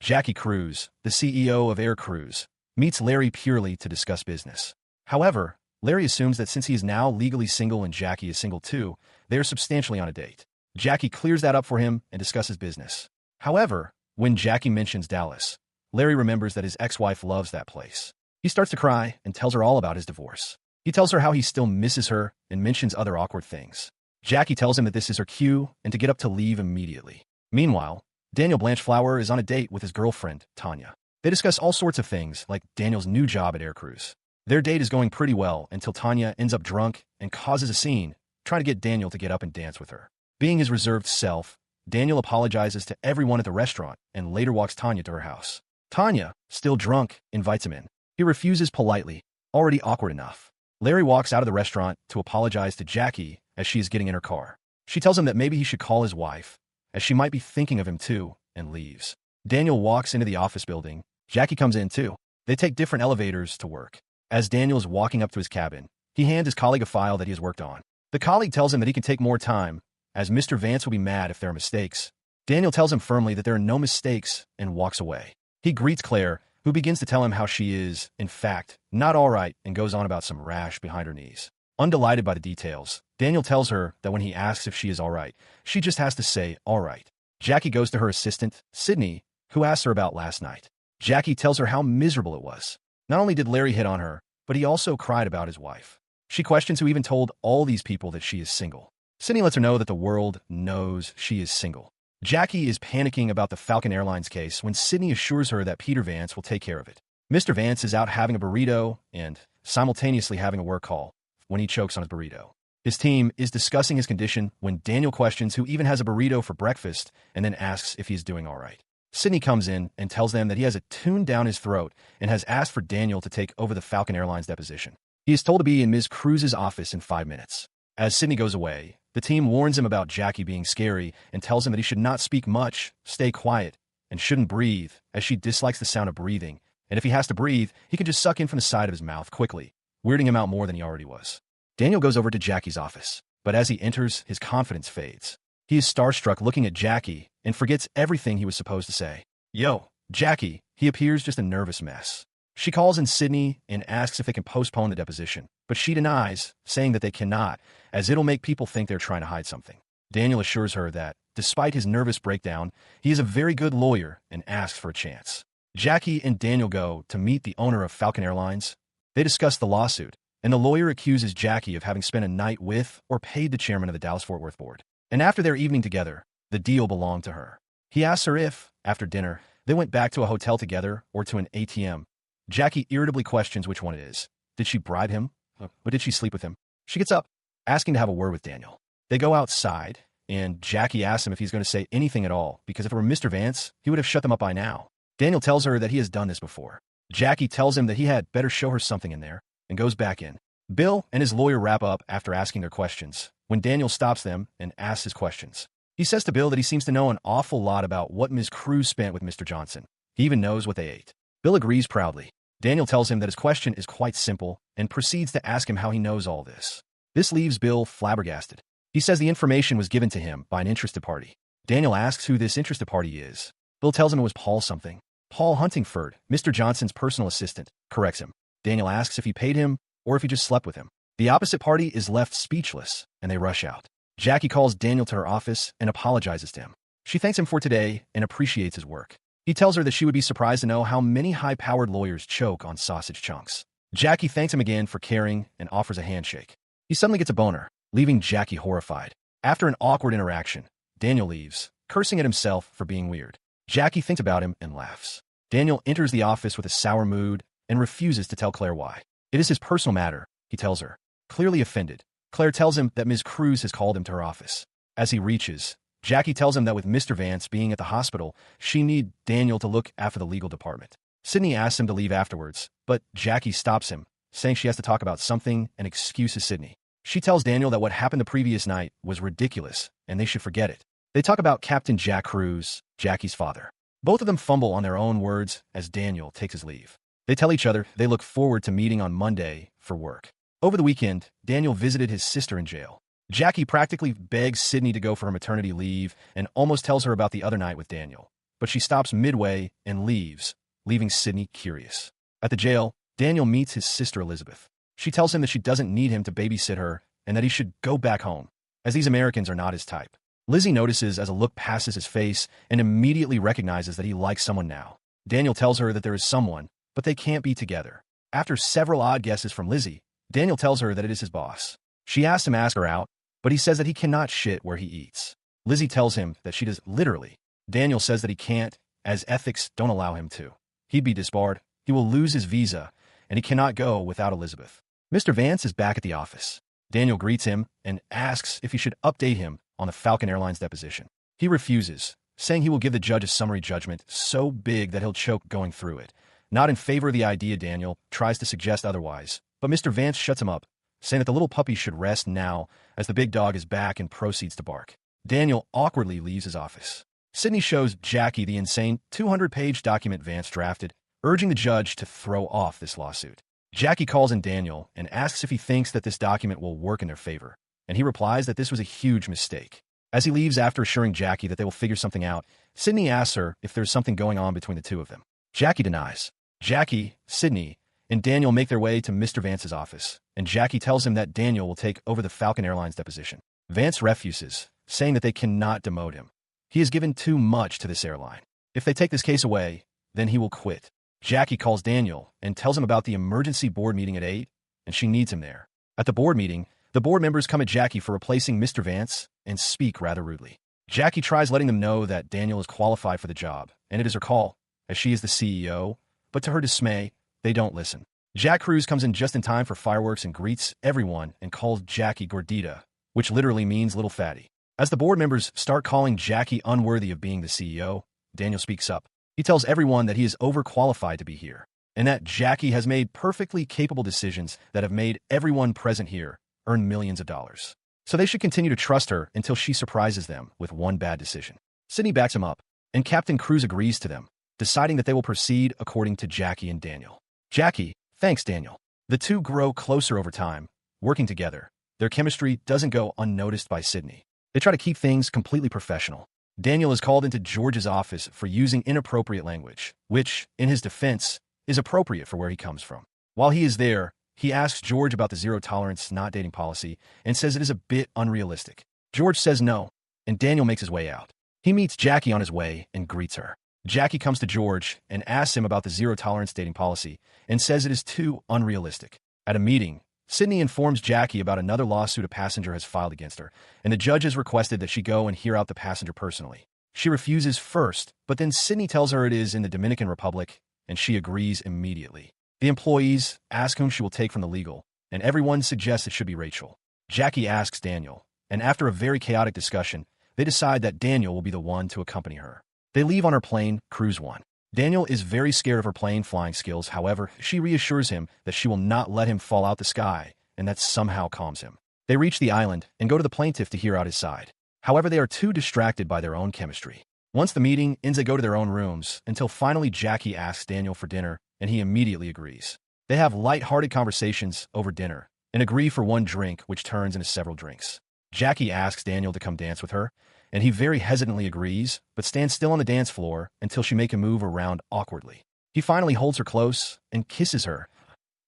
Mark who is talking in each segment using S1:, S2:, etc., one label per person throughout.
S1: Jackie Cruz, the CEO of Air Cruise, meets Larry purely to discuss business. However, Larry assumes that since he is now legally single and Jackie is single too, they are substantially on a date. Jackie clears that up for him and discusses business. However, when Jackie mentions Dallas, Larry remembers that his ex-wife loves that place. He starts to cry and tells her all about his divorce. He tells her how he still misses her and mentions other awkward things. Jackie tells him that this is her cue and to get up to leave immediately. Meanwhile, Daniel Blanchflower is on a date with his girlfriend, Tanya. They discuss all sorts of things, like Daniel's new job at Air Cruise. Their date is going pretty well until Tanya ends up drunk and causes a scene, trying to get Daniel to get up and dance with her. Being his reserved self, Daniel apologizes to everyone at the restaurant and later walks Tanya to her house. Tanya, still drunk, invites him in. He refuses politely, already awkward enough. Larry walks out of the restaurant to apologize to Jackie as she is getting in her car. She tells him that maybe he should call his wife, as she might be thinking of him too, and leaves. Daniel walks into the office building. Jackie comes in too. They take different elevators to work. As Daniel is walking up to his cabin, he hands his colleague a file that he has worked on. The colleague tells him that he can take more time, as Mr. Vance will be mad if there are mistakes. Daniel tells him firmly that there are no mistakes and walks away. He greets Claire, who begins to tell him how she is, in fact, not all right and goes on about some rash behind her knees. Undelighted by the details, Daniel tells her that when he asks if she is all right, she just has to say, all right. Jackie goes to her assistant, Sydney, who asks her about last night. Jackie tells her how miserable it was. Not only did Larry hit on her, but he also cried about his wife. She questions who even told all these people that she is single. Sydney lets her know that the world knows she is single. Jackie is panicking about the Falcon Airlines case when Sydney assures her that Peter Vance will take care of it. Mr. Vance is out having a burrito and simultaneously having a work call when he chokes on his burrito. His team is discussing his condition when Daniel questions who even has a burrito for breakfast and then asks if he's doing all right. Sydney comes in and tells them that he has a tune down his throat and has asked for Daniel to take over the Falcon Airlines deposition. He is told to be in Ms. Cruz's office in 5 minutes. As Sydney goes away, the team warns him about Jackie being scary and tells him that he should not speak much, stay quiet, and shouldn't breathe, as she dislikes the sound of breathing, and if he has to breathe, he can just suck in from the side of his mouth quickly, weirding him out more than he already was. Daniel goes over to Jackie's office, but as he enters, his confidence fades. He is starstruck looking at Jackie and forgets everything he was supposed to say. Yo, Jackie, he appears just a nervous mess. She calls in Sydney and asks if they can postpone the deposition, but she denies, saying that they cannot, as it'll make people think they're trying to hide something. Daniel assures her that, despite his nervous breakdown, he is a very good lawyer and asks for a chance. Jackie and Daniel go to meet the owner of Falcon Airlines. They discuss the lawsuit, and the lawyer accuses Jackie of having spent a night with or paid the chairman of the Dallas-Fort Worth board. And after their evening together, the deal belonged to her. He asks her if, after dinner, they went back to a hotel together or to an ATM. Jackie irritably questions which one it is. Did she bribe him? Or did she sleep with him? She gets up, asking to have a word with Daniel. They go outside, and Jackie asks him if he's going to say anything at all, because if it were Mr. Vance, he would have shut them up by now. Daniel tells her that he has done this before. Jackie tells him that he had better show her something in there, and goes back in. Bill and his lawyer wrap up after asking their questions, when Daniel stops them and asks his questions. He says to Bill that he seems to know an awful lot about what Ms. Cruz spent with Mr. Johnson. He even knows what they ate. Bill agrees proudly. Daniel tells him that his question is quite simple and proceeds to ask him how he knows all this. This leaves Bill flabbergasted. He says the information was given to him by an interested party. Daniel asks who this interested party is. Bill tells him it was Paul something. Paul Huntingford, Mr. Johnson's personal assistant, corrects him. Daniel asks if he paid him or if he just slept with him. The opposite party is left speechless, and they rush out. Jackie calls Daniel to her office and apologizes to him. She thanks him for today and appreciates his work. He tells her that she would be surprised to know how many high-powered lawyers choke on sausage chunks. Jackie thanks him again for caring and offers a handshake. He suddenly gets a boner, leaving Jackie horrified. After an awkward interaction, Daniel leaves, cursing at himself for being weird. Jackie thinks about him and laughs. Daniel enters the office with a sour mood and refuses to tell Claire why. It is his personal matter, he tells her. Clearly offended, Claire tells him that Ms. Cruz has called him to her office. As he reaches, Jackie tells him that with Mr. Vance being at the hospital, she needs Daniel to look after the legal department. Sydney asks him to leave afterwards, but Jackie stops him, saying she has to talk about something and excuses Sydney. She tells Daniel that what happened the previous night was ridiculous and they should forget it. They talk about Captain Jack Cruz, Jackie's father. Both of them fumble on their own words as Daniel takes his leave. They tell each other they look forward to meeting on Monday for work. Over the weekend, Daniel visited his sister in jail. Jackie practically begs Sydney to go for her maternity leave and almost tells her about the other night with Daniel. but she stops midway and leaves, leaving Sydney curious. At the jail, Daniel meets his sister Elizabeth. She tells him that she doesn't need him to babysit her and that he should go back home, as these Americans are not his type. Lizzie notices as a look passes his face and immediately recognizes that he likes someone now. Daniel tells her that there is someone, but they can't be together. After several odd guesses from Lizzie, Daniel tells her that it is his boss. She asks him to ask her out, but he says that he cannot shit where he eats. Lizzie tells him that she does literally. Daniel says that he can't, as ethics don't allow him to. He'd be disbarred, he will lose his visa, and he cannot go without Elizabeth. Mr. Vance is back at the office. Daniel greets him and asks if he should update him on the Falcon Airlines deposition. He refuses, saying he will give the judge a summary judgment so big that he'll choke going through it. Not in favor of the idea, Daniel tries to suggest otherwise, but Mr. Vance shuts him up, saying that the little puppy should rest now as the big dog is back and proceeds to bark. Daniel awkwardly leaves his office. Sydney shows Jackie the insane 200-page document Vance drafted, urging the judge to throw off this lawsuit. Jackie calls in Daniel and asks if he thinks that this document will work in their favor, and he replies that this was a huge mistake. As he leaves after assuring Jackie that they will figure something out, Sydney asks her if there's something going on between the two of them. Jackie denies. Jackie, Sydney, and Daniel make their way to Mr. Vance's office, and Jackie tells him that Daniel will take over the Falcon Airlines deposition. Vance refuses, saying that they cannot demote him. He has given too much to this airline. If they take this case away, then he will quit. Jackie calls Daniel and tells him about the emergency board meeting at 8, and she needs him there. At the board meeting, the board members come at Jackie for replacing Mr. Vance and speak rather rudely. Jackie tries letting them know that Daniel is qualified for the job, and it is her call, as she is the CEO, but to her dismay, they don't listen. Jack Cruz comes in just in time for fireworks and greets everyone and calls Jackie Gordita, which literally means little fatty. As the board members start calling Jackie unworthy of being the CEO, Daniel speaks up. He tells everyone that he is overqualified to be here, and that Jackie has made perfectly capable decisions that have made everyone present here earn millions of dollars. So they should continue to trust her until she surprises them with one bad decision. Sydney backs him up, and Captain Cruz agrees to them, deciding that they will proceed according to Jackie and Daniel. Jackie thanks Daniel. The two grow closer over time, working together. Their chemistry doesn't go unnoticed by Sydney. They try to keep things completely professional. Daniel is called into George's office for using inappropriate language, which, in his defense, is appropriate for where he comes from. While he is there, he asks George about the zero-tolerance not dating policy and says it is a bit unrealistic. George says no, and Daniel makes his way out. He meets Jackie on his way and greets her. Jackie comes to George and asks him about the zero-tolerance dating policy and says it is too unrealistic. At a meeting, Sydney informs Jackie about another lawsuit a passenger has filed against her, and the judge has requested that she go and hear out the passenger personally. She refuses first, but then Sydney tells her it is in the Dominican Republic, and she agrees immediately. The employees ask whom she will take from the legal, and everyone suggests it should be Rachel. Jackie asks Daniel, and after a very chaotic discussion, they decide that Daniel will be the one to accompany her. They leave on her plane, Cruise One. Daniel is very scared of her plane flying skills, however, she reassures him that she will not let him fall out the sky, and that somehow calms him. They reach the island and go to the plaintiff to hear out his side. However, they are too distracted by their own chemistry. Once the meeting ends, they go to their own rooms, until finally Jackie asks Daniel for dinner, and he immediately agrees. They have light-hearted conversations over dinner, and agree for one drink, which turns into several drinks. Jackie asks Daniel to come dance with her, and he very hesitantly agrees, but stands still on the dance floor until she makes a move around awkwardly. He finally holds her close and kisses her,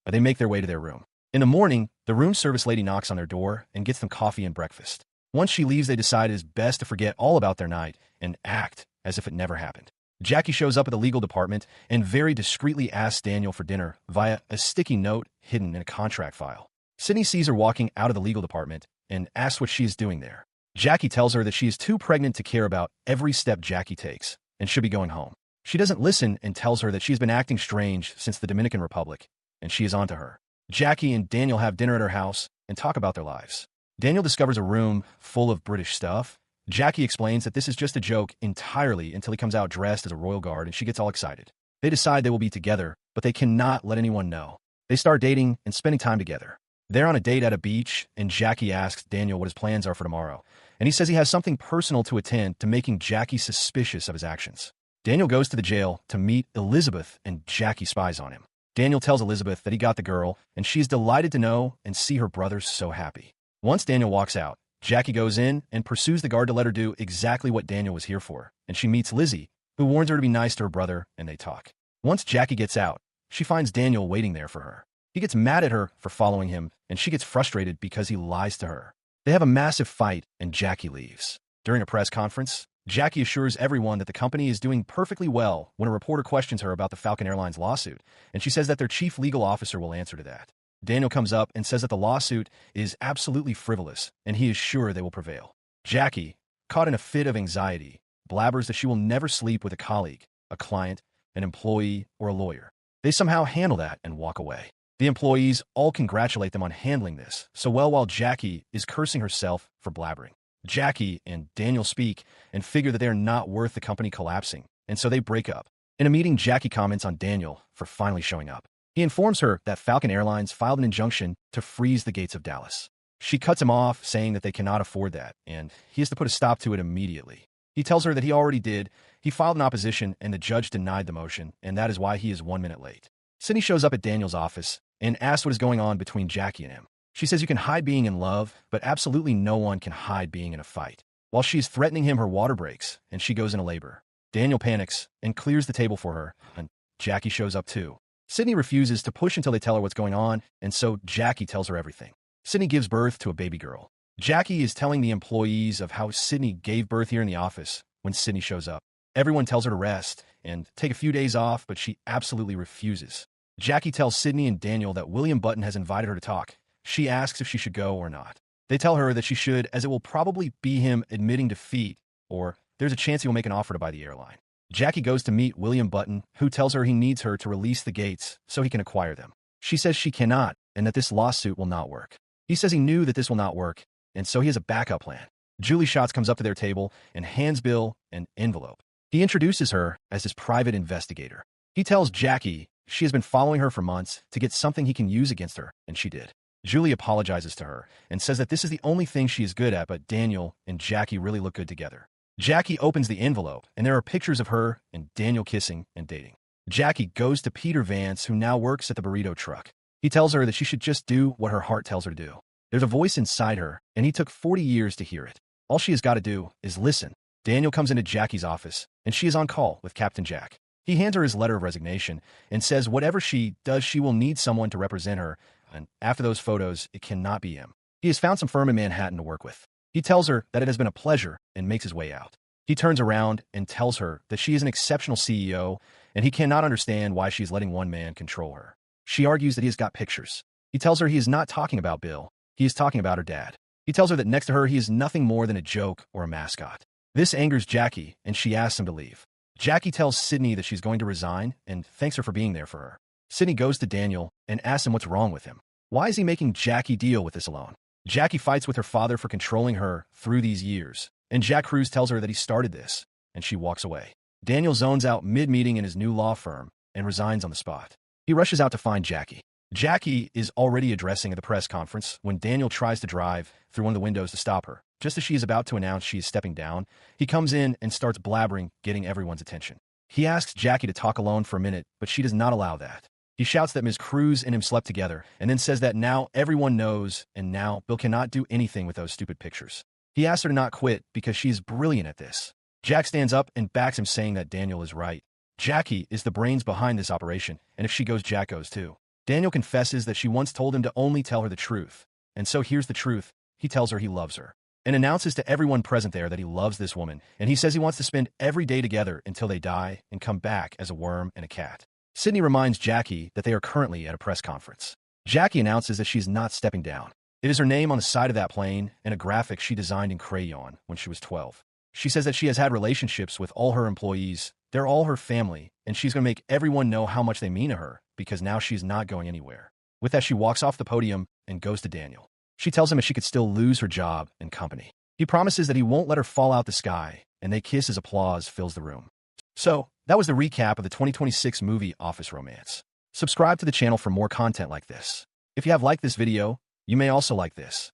S1: but they make their way to their room. In the morning, the room service lady knocks on their door and gets them coffee and breakfast. Once she leaves, they decide it is best to forget all about their night and act as if it never happened. Jackie shows up at the legal department and very discreetly asks Daniel for dinner via a sticky note hidden in a contract file. Sydney sees her walking out of the legal department and asks what she is doing there. Jackie tells her that she is too pregnant to care about every step Jackie takes and should be going home. She doesn't listen and tells her that she has been acting strange since the Dominican Republic, and she is onto her. Jackie and Daniel have dinner at her house and talk about their lives. Daniel discovers a room full of British stuff. Jackie explains that this is just a joke entirely until he comes out dressed as a royal guard and she gets all excited. They decide they will be together, but they cannot let anyone know. They start dating and spending time together. They're on a date at a beach, and Jackie asks Daniel what his plans are for tomorrow, and he says he has something personal to attend to, making Jackie suspicious of his actions. Daniel goes to the jail to meet Elizabeth, and Jackie spies on him. Daniel tells Elizabeth that he got the girl, and she's delighted to know and see her brother so happy. Once Daniel walks out, Jackie goes in and pursues the guard to let her do exactly what Daniel was here for, and she meets Lizzie, who warns her to be nice to her brother, and they talk. Once Jackie gets out, she finds Daniel waiting there for her. He gets mad at her for following him, and she gets frustrated because he lies to her. They have a massive fight, and Jackie leaves. During a press conference, Jackie assures everyone that the company is doing perfectly well when a reporter questions her about the Falcon Airlines lawsuit, and she says that their chief legal officer will answer to that. Daniel comes up and says that the lawsuit is absolutely frivolous, and he is sure they will prevail. Jackie, caught in a fit of anxiety, blabbers that she will never sleep with a colleague, a client, an employee, or a lawyer. They somehow handle that and walk away. The employees all congratulate them on handling this so well while Jackie is cursing herself for blabbering. Jackie and Daniel speak and figure that they are not worth the company collapsing, and so they break up. In a meeting, Jackie comments on Daniel for finally showing up. He informs her that Falcon Airlines filed an injunction to freeze the gates of Dallas. She cuts him off, saying that they cannot afford that, and he has to put a stop to it immediately. He tells her that he already did. He filed an opposition, and the judge denied the motion, and that is why he is 1 minute late. Sydney shows up at Daniel's office and asks what is going on between Jackie and him. She says you can hide being in love, but absolutely no one can hide being in a fight. While she's threatening him, her water breaks, and she goes into labor. Daniel panics and clears the table for her, and Jackie shows up too. Sydney refuses to push until they tell her what's going on, and so Jackie tells her everything. Sydney gives birth to a baby girl. Jackie is telling the employees of how Sydney gave birth here in the office when Sydney shows up. Everyone tells her to rest and take a few days off, but she absolutely refuses. Jackie tells Sydney and Daniel that William Button has invited her to talk. She asks if she should go or not. They tell her that she should, as it will probably be him admitting defeat, or there's a chance he will make an offer to buy the airline. Jackie goes to meet William Button, who tells her he needs her to release the gates so he can acquire them. She says she cannot, and that this lawsuit will not work. He says he knew that this will not work, and so he has a backup plan. Julie Schatz comes up to their table and hands Bill an envelope. He introduces her as his private investigator. He tells Jackie she has been following her for months to get something he can use against her, and she did. Julie apologizes to her and says that this is the only thing she is good at, but Daniel and Jackie really look good together. Jackie opens the envelope, and there are pictures of her and Daniel kissing and dating. Jackie goes to Peter Vance, who now works at the burrito truck. He tells her that she should just do what her heart tells her to do. There's a voice inside her, and he took 40 years to hear it. All she has got to do is listen. Daniel comes into Jackie's office, and she is on call with Captain Jack. He hands her his letter of resignation and says whatever she does, she will need someone to represent her, and after those photos, it cannot be him. He has found some firm in Manhattan to work with. He tells her that it has been a pleasure and makes his way out. He turns around and tells her that she is an exceptional CEO, and he cannot understand why she is letting one man control her. She argues that he has got pictures. He tells her he is not talking about Bill. He is talking about her dad. He tells her that next to her, he is nothing more than a joke or a mascot. This angers Jackie, and she asks him to leave. Jackie tells Sydney that she's going to resign and thanks her for being there for her. Sydney goes to Daniel and asks him what's wrong with him. Why is he making Jackie deal with this alone? Jackie fights with her father for controlling her through these years, and Jack Cruz tells her that he started this, and she walks away. Daniel zones out mid-meeting in his new law firm and resigns on the spot. He rushes out to find Jackie. Jackie is already addressing at the press conference when Daniel tries to drive through one of the windows to stop her. Just as she is about to announce she is stepping down, he comes in and starts blabbering, getting everyone's attention. He asks Jackie to talk alone for a minute, but she does not allow that. He shouts that Ms. Cruz and him slept together, and then says that now everyone knows, and now Bill cannot do anything with those stupid pictures. He asks her to not quit because she is brilliant at this. Jack stands up and backs him, saying that Daniel is right. Jackie is the brains behind this operation, and if she goes, Jack goes too. Daniel confesses that she once told him to only tell her the truth, and so here's the truth. He tells her he loves her, and announces to everyone present there that he loves this woman, and he says he wants to spend every day together until they die and come back as a worm and a cat. Sydney reminds Jackie that they are currently at a press conference. Jackie announces that she's not stepping down. It is her name on the side of that plane and a graphic she designed in crayon when she was 12. She says that she has had relationships with all her employees. They're all her family, and she's going to make everyone know how much they mean to her because now she's not going anywhere. With that, she walks off the podium and goes to Daniel. She tells him that she could still lose her job and company. He promises that he won't let her fall out the sky, and they kiss as applause fills the room. So, that was the recap of the 2026 movie Office Romance. Subscribe to the channel for more content like this. If you have liked this video, you may also like this.